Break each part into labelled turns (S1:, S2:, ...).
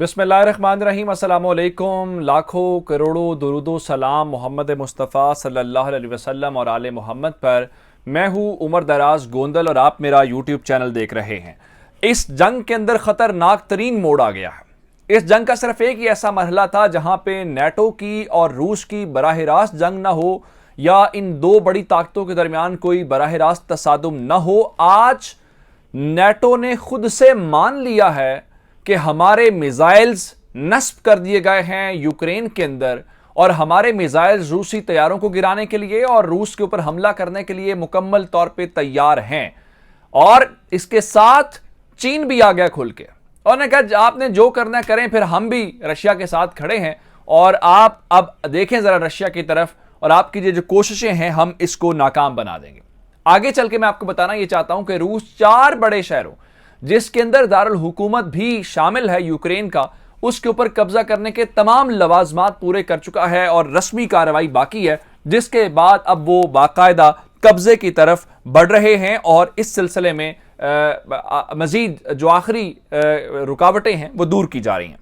S1: बिस्मिल्लाहिर्रहमानिर्रहीम, अस्सलाम वालेकुम। लाखों करोड़ों दुरूदो सलाम मोहम्मद मुस्तफ़ा सल्लल्लाहु अलैहि वसल्लम और आले मोहम्मद पर। मैं हूँ उमर दराज गोंदल और आप मेरा यूट्यूब चैनल देख रहे हैं। इस जंग के अंदर ख़तरनाक तरीन मोड़ आ गया है। इस जंग का सिर्फ एक ही ऐसा मरहला था जहां पे नेटो की और रूस की बराह रास्त जंग ना हो या इन दो बड़ी ताकतों के दरमियान कोई बराह रास्त तसादुम न हो। आज नेटो ने खुद से मान लिया है कि हमारे मिसाइल्स नस्ब कर दिए गए हैं यूक्रेन के अंदर और हमारे मिसाइल्स रूसी तैयारों को गिराने के लिए और रूस के ऊपर हमला करने के लिए मुकम्मल तौर पे तैयार हैं। और इसके साथ चीन भी आ गया खुल के और ने कहा आपने जो करना करें, फिर हम भी रशिया के साथ खड़े हैं और आप अब देखें जरा रशिया की तरफ और आपकी जो कोशिशें हैं हम इसको नाकाम बना देंगे। आगे चल के मैं आपको बताना यह चाहता हूं कि रूस 4 बड़े शहरों जिसके अंदर दारुल हुकूमत भी शामिल है यूक्रेन का, उसके ऊपर कब्जा करने के तमाम लवाजमात पूरे कर चुका है और रस्मी कार्रवाई बाकी है, जिसके बाद अब वो बाकायदा कब्जे की तरफ बढ़ रहे हैं और इस सिलसिले में मजीद जो आखिरी रुकावटें हैं वो दूर की जा रही हैं।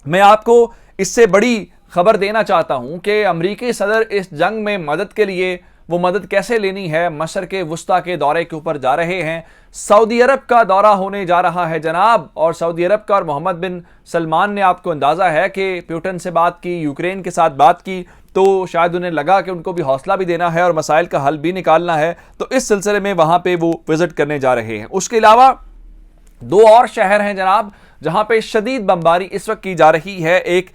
S1: मैं आपको इससे बड़ी खबर देना चाहता हूं कि अमरीकी सदर इस जंग में मदद के लिए वो मदद कैसे लेनी है मशरक़ वुस्ता के दौरे के ऊपर जा रहे हैं। सऊदी अरब का दौरा होने जा रहा है जनाब, और सऊदी अरब का और मोहम्मद बिन सलमान ने आपको अंदाज़ा है कि पुतिन से बात की, यूक्रेन के साथ बात की, तो शायद उन्हें लगा कि उनको भी हौसला भी देना है और मसाइल का हल भी निकालना है, तो इस सिलसिले में वहाँ पे वो विजिट करने जा रहे हैं। उसके अलावा 2 और शहर हैं जनाब जहाँ पे शदीद बमबारी इस वक्त की जा रही है। एक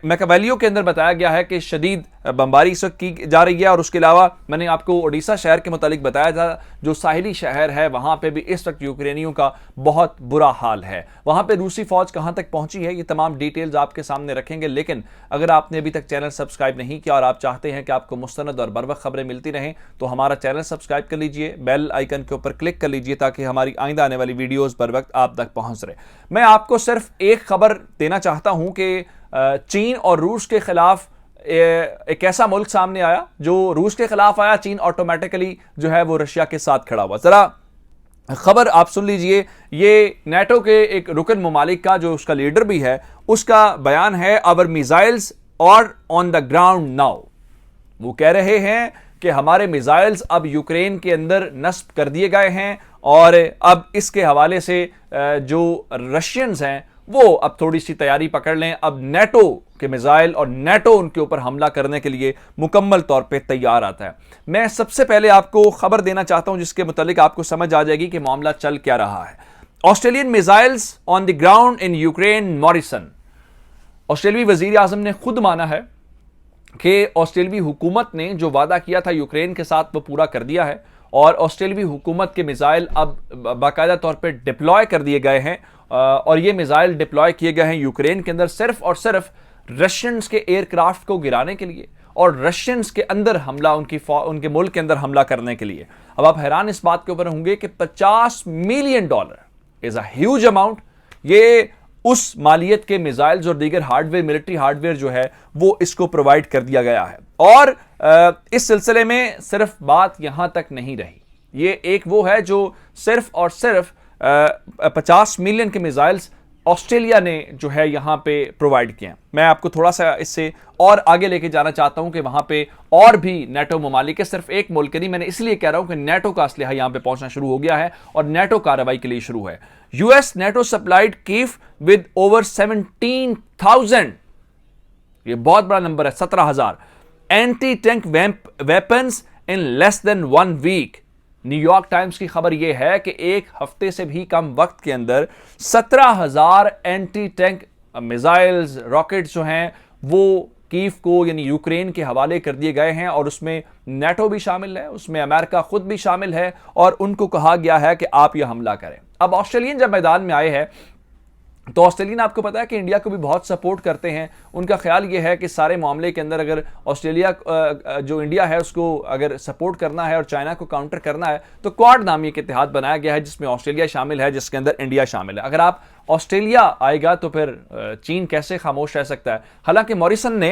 S1: मैकावेलियो के अंदर बताया गया है कि शदीद बमबारी इस वक्त की जा रही है और उसके अलावा मैंने आपको ओडिशा शहर के मुतालिक बताया था, जो साहिली शहर है वहाँ पे भी इस वक्त यूक्रेनियों का बहुत बुरा हाल है। वहाँ पे रूसी फौज कहाँ तक पहुँची है ये तमाम डिटेल्स आपके सामने रखेंगे, लेकिन अगर आपने अभी तक चैनल सब्सक्राइब नहीं किया और आप चाहते हैं कि आपको मुस्तनद और बरवक्त खबरें मिलती रहें तो हमारा चैनल सब्सक्राइब कर लीजिए, बेल आइकन के ऊपर क्लिक कर लीजिए ताकि हमारी आइंदा आने वाली वीडियोज़ बर वक्त आप तक पहुँच रहे। मैं आपको सिर्फ एक खबर देना चाहता हूँ कि चीन और रूस के खिलाफ एक ऐसा मुल्क सामने आया जो रूस के खिलाफ आया, चीन ऑटोमेटिकली जो है वो रशिया के साथ खड़ा हुआ। जरा खबर आप सुन लीजिए। ये नेटो के एक रुकन ममालिक का जो उसका लीडर भी है उसका बयान है, our missiles are on the ground now. वो कह रहे हैं कि हमारे मिसाइल्स अब यूक्रेन के अंदर नस्ब कर दिए गए हैं और अब इसके हवाले से जो रशियंस हैं वो अब थोड़ी सी तैयारी पकड़ लें। अब नेटो के मिसाइल और नेटो उनके ऊपर हमला करने के लिए मुकम्मल तौर पे तैयार आता है। मैं सबसे पहले आपको खबर देना चाहता हूं जिसके मुतालिक आपको समझ आ जाएगी कि मामला चल क्या रहा है। Australian missiles on the ground in Ukraine, Morrison. ऑस्ट्रेलियाई वजीर आजम ने खुद माना है कि ऑस्ट्रेलियाई हुकूमत ने जो वादा किया था यूक्रेन के साथ वो पूरा कर दिया है और ऑस्ट्रेलियाई हुकूमत के मिसाइल अब बाकायदा तौर पे डिप्लॉय कर दिए गए हैं और ये मिसाइल डिप्लॉय किए गए हैं यूक्रेन के अंदर सिर्फ और सिर्फ रशियंस के एयरक्राफ्ट को गिराने के लिए और रशियंस के अंदर हमला उनके मुल्क के अंदर हमला करने के लिए। अब आप हैरान इस बात के ऊपर होंगे कि $50 million is a huge amount. ये उस मालियत के मिसाइल्स और दीगर हार्डवेयर, मिलिट्री हार्डवेयर जो है वो इसको प्रोवाइड कर दिया गया है। और इस सिलसिले में सिर्फ बात यहां तक नहीं रही। ये एक वो है जो सिर्फ और सिर्फ 50 मिलियन के मिसाइल्स ऑस्ट्रेलिया ने जो है यहां पे प्रोवाइड किए हैं। मैं आपको थोड़ा सा इससे और आगे लेके जाना चाहता हूं कि वहां पे और भी नेटो ममालिक है, सिर्फ एक मुल्क नहीं। मैंने इसलिए कह रहा हूं कि नेटो का असलहा यहां पे पहुंचना शुरू हो गया है और नेटो कार्रवाई के लिए शुरू है। US NATO supplied Kyiv with over 17,000, ये बहुत बड़ा नंबर है, 17,000 anti tank weapons in less than 1 week. New York Times की खबर यह है कि एक हफ्ते से भी कम वक्त के अंदर 17,000 एंटी टैंक मिसाइल्स, रॉकेट्स जो हैं वो कीव को यानी यूक्रेन के हवाले कर दिए गए हैं और उसमें नेटो भी शामिल है, उसमें अमेरिका खुद भी शामिल है और उनको कहा गया है कि आप यह हमला करें। अब ऑस्ट्रेलियन जब मैदान में आए हैं तो ऑस्ट्रेलियन आपको पता है कि इंडिया को भी बहुत सपोर्ट करते हैं। उनका ख्याल ये है कि सारे मामले के अंदर अगर ऑस्ट्रेलिया जो इंडिया है उसको अगर सपोर्ट करना है और चाइना को काउंटर करना है तो क्वाड नामी एक इत्तेहाद बनाया गया है जिसमें ऑस्ट्रेलिया शामिल है, जिसके अंदर इंडिया शामिल है। अगर आप ऑस्ट्रेलिया आएगा तो फिर चीन कैसे खामोश रह सकता है। हालांकि मॉरिसन ने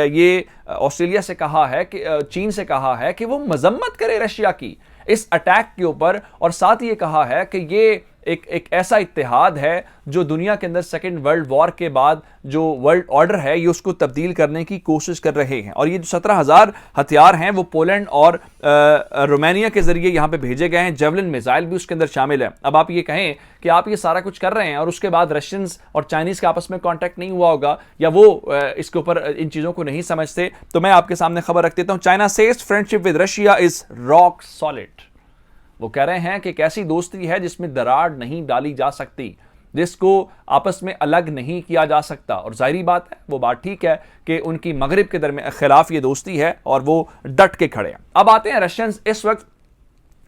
S1: ये ऑस्ट्रेलिया से कहा है कि चीन से कहा है कि वो मजम्मत करे रशिया की इस अटैक के ऊपर और साथ ये कहा है कि ये एक ऐसा इत्तेहाद है जो दुनिया के अंदर सेकेंड वर्ल्ड वॉर के बाद जो वर्ल्ड ऑर्डर है ये उसको तब्दील करने की कोशिश कर रहे हैं। और ये जो 17,000 हथियार हैं वो पोलैंड और रोमानिया के जरिए यहां पे भेजे गए हैं। जेवलिन मिसाइल भी उसके अंदर शामिल है। अब आप ये कहें कि आप ये सारा कुछ कर रहे हैं और उसके बाद रशियंस और चाइनीज के आपस में कांटेक्ट नहीं हुआ होगा या वो इसके ऊपर इन चीजों को नहीं समझते, तो मैं आपके सामने खबर रख देता हूं। China says friendship with Russia is rock solid. वो कह रहे हैं कि एक ऐसी दोस्ती है जिसमें दरार नहीं डाली जा सकती, जिसको आपस में अलग नहीं किया जा सकता। और जाहिर बात है, वो बात ठीक है कि उनकी मगरिब के दरमियान खिलाफ ये दोस्ती है और वो डट के खड़े हैं। अब आते हैं रशियंस इस वक्त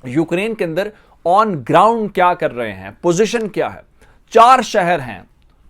S1: यूक्रेन के अंदर ऑन ग्राउंड क्या कर रहे हैं, पोजीशन क्या है। 4 शहर हैं,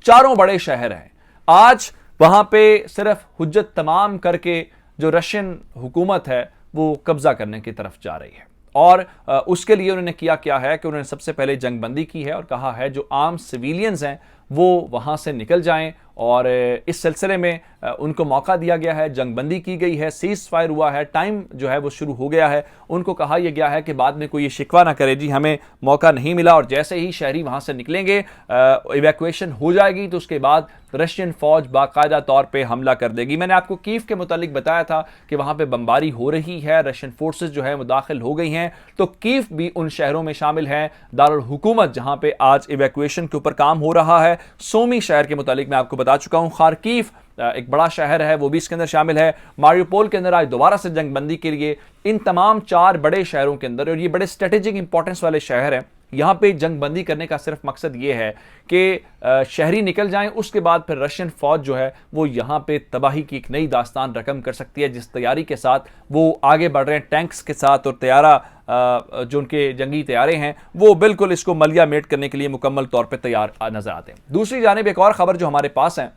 S1: चारों बड़े शहर हैं। आज वहां पे सिर्फ हुज्जत तमाम करके जो रशियन हुकूमत है वो कब्जा करने की तरफ जा रही है। और उसके लिए उन्होंने किया क्या है कि उन्होंने सबसे पहले जंगबंदी की है और कहा है जो आम सिविलियंस हैं वो वहां से निकल जाएं। और इस सिलसिले में उनको मौका दिया गया है, जंगबंदी की गई है, सीज फायर हुआ है, टाइम जो है वो शुरू हो गया है। उनको कहा यह गया है कि बाद में कोई ये शिकवा ना करे, जी हमें मौका नहीं मिला। और जैसे ही शहरी वहां से निकलेंगे, इवैक्यूएशन हो जाएगी, तो उसके बाद रशियन फौज बाकायदा तौर पे हमला कर देगी। मैंने आपको कीव के मुतालिक बताया था कि वहां पे बमबारी हो रही है, रशियन फोर्सेस जो है वो दाखिल हो गई हैं। तो कीव भी उन शहरों में शामिल है, दारुल हुकूमत जहां पे आज इवैक्यूएशन के ऊपर काम हो रहा है। सोमी शहर के मुतालिक मैं आपको बता चुका हूं। खार्कीव एक बड़ा शहर है, वो भी इसके अंदर शामिल है। मारियोपोल के अंदर आज दोबारा से जंगबंदी के लिए इन तमाम 4 बड़े शहरों के अंदर, और ये बड़े स्ट्रेटेजिक इंपॉर्टेंस वाले शहर हैं, यहां पे जंगबंदी करने का सिर्फ मकसद ये है कि शहरी निकल जाएं, उसके बाद फिर रशियन फौज जो है वो यहां पे तबाही की एक नई दास्तान रकम कर सकती है। जिस तैयारी के साथ वो आगे बढ़ रहे हैं टैंक्स के साथ, और तैयारा जो उनके जंगी तैयारे हैं वो बिल्कुल इसको मलिया मेट करने के लिए मुकम्मल तौर पर तैयार नजर आते हैं। दूसरी जानिब एक और खबर जो हमारे पास है,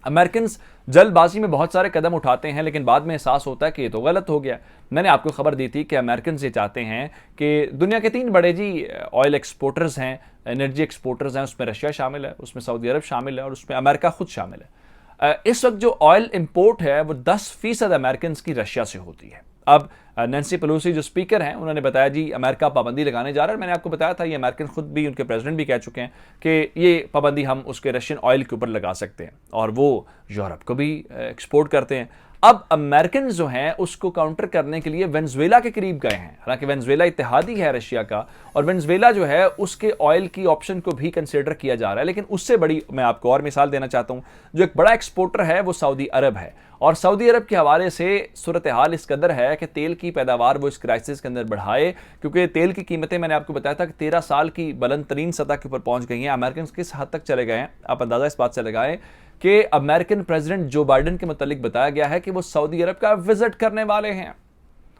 S1: अमेरिकन जल्दबाजी में बहुत सारे कदम उठाते हैं लेकिन बाद में एहसास होता है कि ये तो गलत हो गया। मैंने आपको खबर दी थी कि अमेरिकन ये चाहते हैं कि दुनिया के 3 बड़े जी ऑयल एक्सपोर्टर्स हैं, एनर्जी एक्सपोर्टर्स हैं, उसमें रशिया शामिल है, उसमें सऊदी अरब शामिल है और उसमें अमेरिका खुद शामिल है। इस वक्त जो ऑयल इंपोर्ट है वो 10% अमेरिकन की रशिया से होती है। अब नैन्सी पेलोसी जो स्पीकर हैं उन्होंने बताया जी अमेरिका पाबंदी लगाने जा रहा है। मैंने आपको बताया था ये अमेरिकन खुद भी, उनके प्रेसिडेंट भी कह चुके हैं कि ये पाबंदी हम उसके रशियन ऑयल के ऊपर लगा सकते हैं, और वो यूरोप को भी एक्सपोर्ट करते हैं। अब अमेरिकन जो हैं उसको काउंटर करने के लिए वेनेजुएला के करीब गए हैं। हालांकि वेनेजुएला इत्तेहादी है रशिया का, और वेनेजुएला जो है उसके ऑयल की ऑप्शन को भी कंसिडर किया जा रहा है। लेकिन उससे बड़ी मैं आपको और मिसाल देना चाहता हूं, जो एक बड़ा एक्सपोर्टर है वो सऊदी अरब है। और सऊदी अरब के हवाले से सूरत हाल इस कदर है कि तेल की पैदावार वो इस क्राइसिस के अंदर बढ़ाए, क्योंकि तेल की कीमतें मैंने आपको बताया था कि 13 साल की बुलंद तरीन सतह के ऊपर पहुंच गई हैं। अमेरिकन किस हद तक चले गए हैं आप अंदाजा इस बात से लगाएं कि अमेरिकन प्रेसिडेंट जो बाइडेन के मुतालिक बताया गया है कि वो सऊदी अरब का विजिट करने वाले हैं,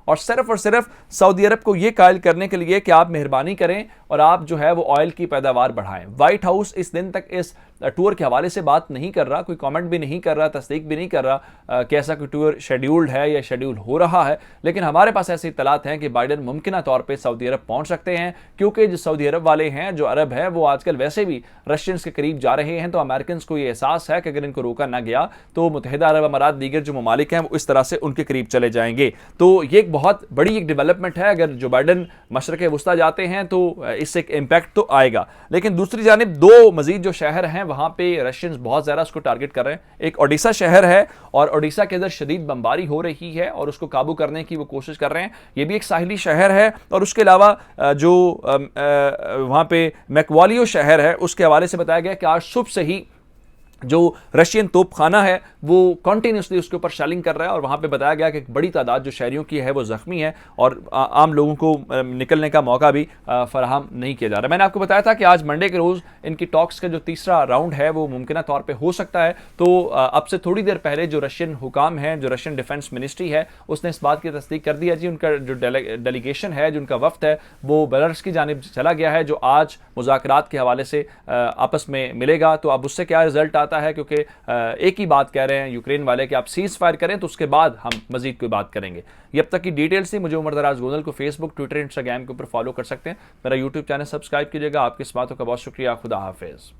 S1: और सिर्फ सऊदी अरब को यह कायल करने के लिए कि आप मेहरबानी करें और आप जो है वो ऑयल की पैदावार बढ़ाएं। व्हाइट हाउस इस दिन तक इस टूर के हवाले से बात नहीं कर रहा, कोई कमेंट भी नहीं कर रहा, तस्दीक भी नहीं कर रहा कि ऐसा कोई टूर शेड्यूल्ड है या शेड्यूल हो रहा है। लेकिन हमारे पास ऐसी इत्तलात हैं कि बाइडेन मुमकिन तौर पर सऊदी अरब पहुंच सकते हैं, क्योंकि जो सऊदी अरब वाले हैं, जो अरब है, वो आजकल वैसे भी रशियंस के करीब जा रहे हैं। तो अमेरिकन को ये एहसास है कि अगर इनको रोका ना गया तो मुत्तहिदा अरब अमारात दीगर जो ममालिक हैं वो इस तरह से उनके करीब चले जाएंगे। तो ये एक बहुत बड़ी एक डेवलपमेंट है। अगर जो बाइडेन मशरक़ वुस्ता जाते हैं तो इससे एक इम्पैक्ट तो आएगा। लेकिन दूसरी जानिब 2 मजीद जो शहर हैं वहां पे रशियंस बहुत ज्यादा उसको टारगेट कर रहे हैं। एक ओडिशा शहर है, और ओडिशा के अंदर शदीद बमबारी हो रही है और उसको काबू करने की वो कोशिश कर रहे हैं। ये भी एक साहिली शहर है। और उसके अलावा जो वहां पे मैकवालियो शहर है उसके हवाले से बताया गया कि आज सुबह से ही जो रशियन तोपखाना है वो कॉन्टिन्यूसली उसके ऊपर शेलिंग कर रहा है, और वहां पे बताया गया कि एक बड़ी तादाद जो शहरियों की है वो जख्मी है और आम लोगों को निकलने का मौका भी फराहम नहीं किया जा रहा। मैंने आपको बताया था कि आज मंडे के रोज इनकी टॉक्स का जो तीसरा राउंड है वो मुमकिन तौर पर हो सकता है। तो अब से थोड़ी देर पहले जो रशियन हुकाम है, जो रशियन डिफेंस मिनिस्ट्री है, उसने इस बात की तस्दीक कर दी है जी उनका जो डेलीगेशन है, जो उनका वफ्द है, वो बेलारूस की जानिब चला गया है, जो आज मुज़ाकरात के हवाले से आपस में मिलेगा। तो अब उससे क्या रिजल्ट आता है, क्योंकि एक ही बात कह रहे हैं यूक्रेन वाले कि आप सीज फायर करें तो उसके बाद हम मजीद कोई बात करेंगे। ये अब तक की डिटेल्स थी। मुझे उमर दराज गोंदल को फेसबुक, ट्विटर, इंस्टाग्राम के ऊपर फॉलो कर सकते हैं। मेरा यूट्यूब चैनल सब्सक्राइब कीजिएगा। आपकी इस बातों का बहुत शुक्रिया। खुदा हाफिज।